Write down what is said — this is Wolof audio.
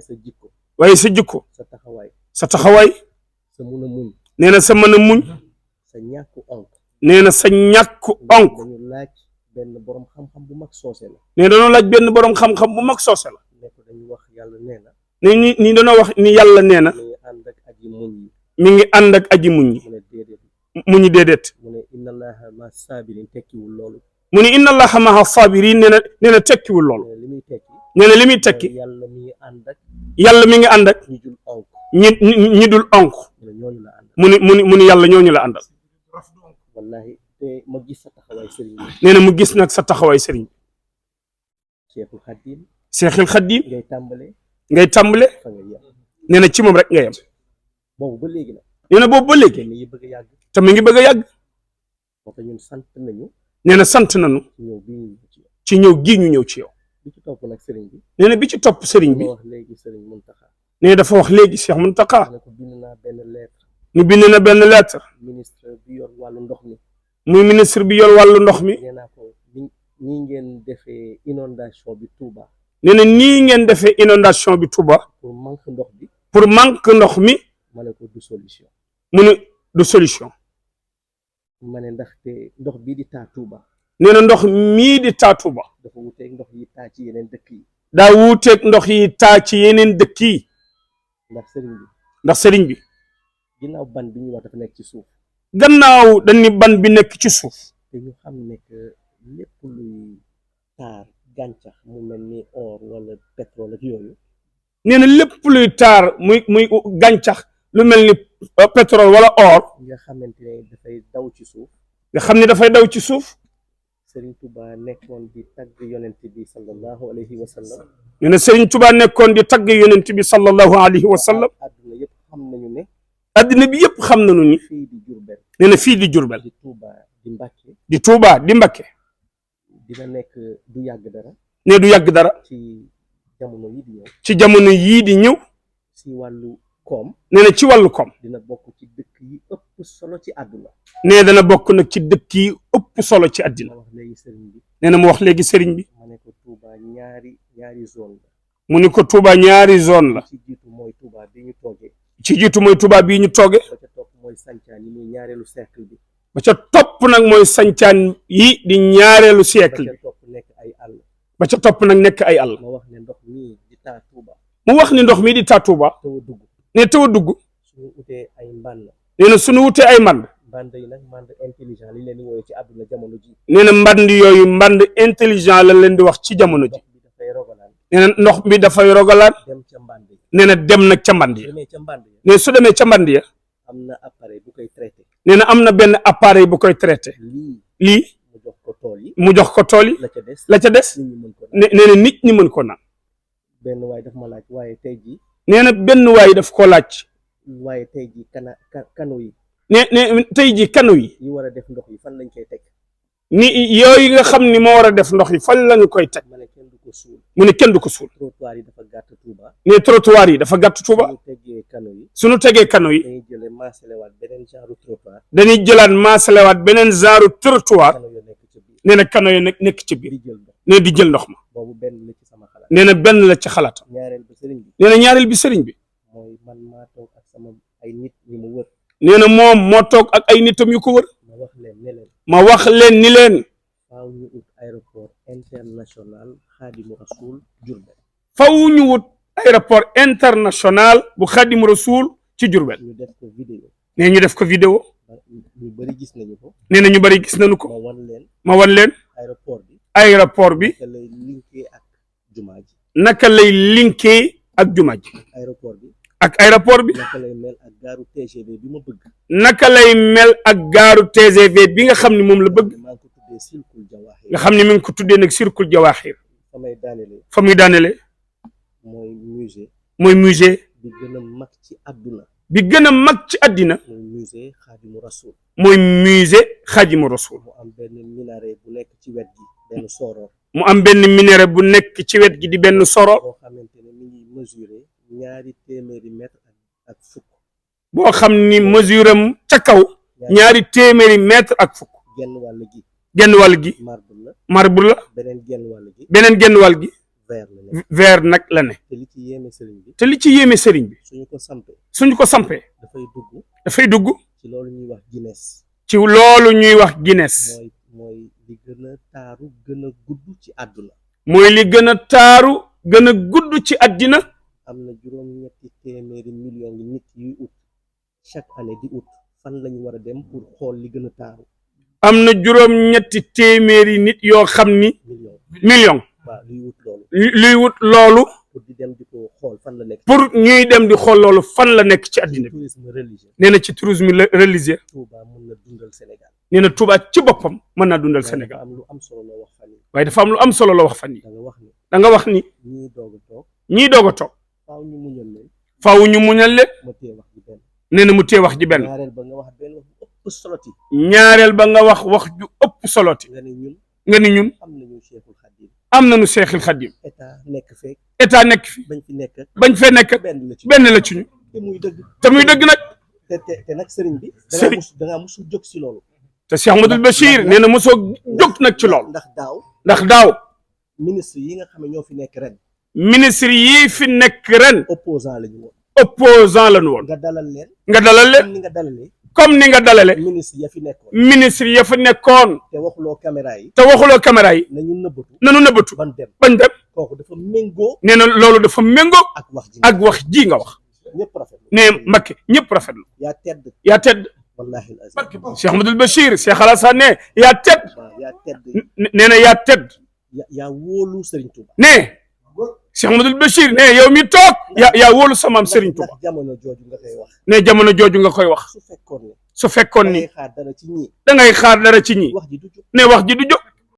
sa jikko waaye sa jikko sa taxawaay sa mën a muñ nee na sa mën a muñ sa ñàkk onk nee na sa ñàkk onk dañu laaj benn borom xam-xam bu mag soose la nee dañoo laaj benn borom xam-xam bu mag soose la ne ko dañu wax yàlla nee na ne ni dañoo wax ni yàlla nee na mi ngi ànd ak aji muñ yi mi ngi ànd ak aji muñ yi mu ne déedéet mu ñu déedéet mu ne inna allaha ma sabirin tekkiwul loolu mu ni inna allaha maha sabirin nee na tekkiwul loolu li muy tekki nee na li muy tekki yàlla mi ngi ànd ak yàlla mi ngi ànd ak ñi dul onk ñi dul onk mu ne ñooñu la ànd mu ni yàlla ñooñu la àndal wallahi te ma gis sa taxawaay sëriñ bi nee na mu gis nag sa taxawaay sëriñ bi Cheikhul Khadim Cheikhul Khadim ngay tàmbale ngay tàmbale fa nga yem nee na ci moom rek nga yem boobu ba léegi nag nee na boobu ba léegi te mi ngi bëgg a yàgg te mi ngi bëgg a yàgg moo tax ñun sant nañu nee na sant nañu ñëw bii ñu ñëw ci yow ci ñëw gii ñu ñëw ci yow bi ci topp nag sëriñ bi nee na bi ci topp sëriñ bi ma wax léegi sëriñ Muntaxa nee dafa wax léegi Cheikh Mountakha ne ko bind naa benn lettre ni bind na benn lettre ministre bi yor wàllu ndox mi muy ministre bi yor wàllu ndox mi nee naa ko ni ngeen defee inondation bi Touba nee na nii ngeen defee inondation bi Touba pour manque ndox bi pour manque ndox mi ma ne ko du solution mu ni du solution ma ne ndaxte ndox bii di taa Touba nee na ndox mii di taa Touba dafa wuteeg ndox yi taa ci yeneen dëkk yi daa wuuteeg ndox yi taa ci yeneen dëkk yi ndax sëriñ bi ginnaaw ban bi ñuy wax dafa nekk ci suuf gannaaw dañ ni ban bi nekk ci suuf te ñu xam ne que lépp luy taar gàncax mu mel ni or wala pétrole ak yooyu nee na lépp luy taar muy gàncax lu mel ni pétrole wala or nga xamante ne dafay daw ci suuf nga xam ne dafay daw ci suuf Sëriñ Touba nekkoon di tagg yonent bi sallallahu alayhi wa sallam nee na Sëriñ Touba nekkoon di tagg yonent bi sallallahu alayhi wa sallam àdduna yëpp xam nañu ne addina bi yëpp xam nañu ni fii di Jurbel nee na fii di Jurbel di Touba di Mbàkke di Touba di Mbakke dina nekk du yàgg dara ne du yàgg dara ci jamono yi di ñëw ci jamono yii di ñëw si wàllu koom nee na ci wàllu koom dina bokk ci dëkk yi ëpp solo ci àdduna nee dana bokk nag ci dëkk yi ëpp solo ci àddina ma wax léegi sëriñ bi nee na mu wax léegi sëriñ bi ma ne ko Touba ñaari zone la mu ni ko Touba ñaari zone la ci jiitu mooy Touba bi ñu toogee ci jiitu mooy Touba bii ñu tooge ba ca topp mooy sancaan yi muy ñaareelu cercle bi ba ca topp nag mooy sancaan yi di ñaareelu siècle ba bi ca topp nekk ay àll ba ca topp nag nekk ay àll ma wax ne ndox mii di taa Touba mu wax ni ndox mii di taa Touba taw a dugg ne taw a dugg suñu utee ay mbànn nee na suñu wutee ay mband yi nag mbànd intelligent li leen di wooye ci àdduna jamono ji nee na mband yooyu mband intelligent la leen di wax ci jamono ji ndox bi dafay rogalaan nee na ndox bi dafay rogalaan dem ca mbànd yi nee na dem nag ca mband ya demee ca mbànd yi ne su demee ca mband ya am na appareil bu koy traité nee na am na benn appareil bu koy traité lii mu jox ko tool yi mu jox ko tool yi la ca des la ca des nit ñi mën ko nee na nit ñi mën ko naan benn waay daf ma laaj waaye tey jii nee na benn waay daf ko laaj waaye tey jii kano yi ne tey ji kanu yi war a def ndox yi fan lañ koy teg ni yooyu nga xam ni moo war a def ndox yi fan lañu koy teg ma ne kenn du ko suul mu ne kenn du ko suul trottoir yi dafa gàtt Touba ne trottoir yi dafa gàtt Touba ñu teggee kano yi suñu tegee kanu yi dañuy jële maasalewaat beneen genre trottoir dañuy jëlaat maasalewaat beneen genre trottoir kano yo nekk ci biir nee na kanu yi nekk ci biir di jël ndox ne di jël ndox ma boobu benn la ci sama xalaat nee na benn la ci xalaatam ñaareel ba sëriñ bi nee na ñaareel bi sëriñ bi mooy man maa toog ak sama ay nit ñi mu wër nee na moom moo toog ak ay nitam yu ko wër ma wax leen ne leen ma wax leen ni leen faaw ñu ut aéroport international Xaadimu Rasuul Jurbel faw ñu wut aéroport international bu Xaadimu Rasuul ci Jurbel ñu def ko vidéo nee ñu def ko vidéo ñu bëri gis nañu ko nee na ñu bëri gis nañu ko ma wan leen aéroport bi naka lay linkee ak jumaa ji naka lay linkee ak jumaa ji ak aéroport bi naka lay mel ak gaaru TGV bi ma bëgg naka lay mel ak gaaru TGV bi nga xam ne moom la bëgg nga xam ne mi ngi ko tuddee nag Sirkul Jawaaxir fa muy daanele mooy musée bi gën a mag ci àdduna bi gën a mag ci àddina mooy musée Xaadimu Rasuul mooy musée Xaadimu Rasuul mu am benn minaret bu nekk ci wet gi benn soror mu am benn minaret bu nekk ci wet gi di benn soror boo xamante ne mi ngi mesurer ñaari téeméeri mètre ak fukk boo xam ni mesure am ca kaw ñaari téeméeri mètre ak fukk genn wàll gi genn wàll gi marbre la beneen genn wàll gi vers nag la ne. te li ci yéeme sëriñ bi. te li ci yéeme sëriñ bi. suñu ko sampee. dafay dugg. ci loolu ñuy wax Guinness. ci loolu ñuy wax Guinness. mooy li gën a taaru gën a gudd ci àdduna. mooy li gën a taaru gën a gudd ci àddina. am na juróom-ñetti téeméeri millions yi nit yuy ut chaque année di ut fan lañu war a dem pour xool li gën a taaru. am na juróom-ñetti téeméeri nit yoo xam ni. million. waaw luy wut loolu. pour di dem di ko xool fan la nekk. pour ñuy dem di xool loolu fan la nekk ci àddina bi. tourisme religieux. nee na ci tourisme religieux. Touba mën na dundal Sénégal. nee na Touba ci boppam mën naa dundal Sénégal. waaye dafa am lu am solo la wax fan yi. da nga wax ni. ñii doog a toog. faaw ñu muñal leen. nee na mu tee wax ji benn. ñaareel ba nga wax wax ju ëpp soloti. nga ni ñun. am nañu Seexul Xadim. état nekk fi. bañ fee nekk benn la ci ñu. te muy dëgg nag. te nag sëriñ bi. da ngaa musul jóg si loolu. te Cheikh Ahmadul Bachir nee na mosoo jóg nag ci loolu. ndax daaw. ministre yi nga xam ne ñoo fi nekk ren. ministre yi fi nekk ren. opposant la ñu woon. opposant la ñu woon. nga dalal leen. comme ni nga dalalee. comme ni nga dalale. ministre ya fi nekkoon. ministre ya fi nekkoon. te waxuloo caméra yi. nañu nëbbatu. bañ dem. kooku dafa méngoo. nee na loolu dafa méngoo. ak wax ji nga wax. ñëpp rafetlu. nee Mbacké ñëpp rafetlu. yaa tedd. wallaahi Cheikh Ahmadul Bachir Cheikh Alassane ne yaa tedd. nee na yaa tedd. yaa wóolu Serigne Touba. nee Cheikh Ahmadul Bachir ne yow mi toog. yaa wóolu sa maam Serigne Touba. jamono jooju nga koy wax. ne jamono jooju nga koy wax. su fekkoon ni da ngay xaar dara ci ñi. ne wax ji du jóg.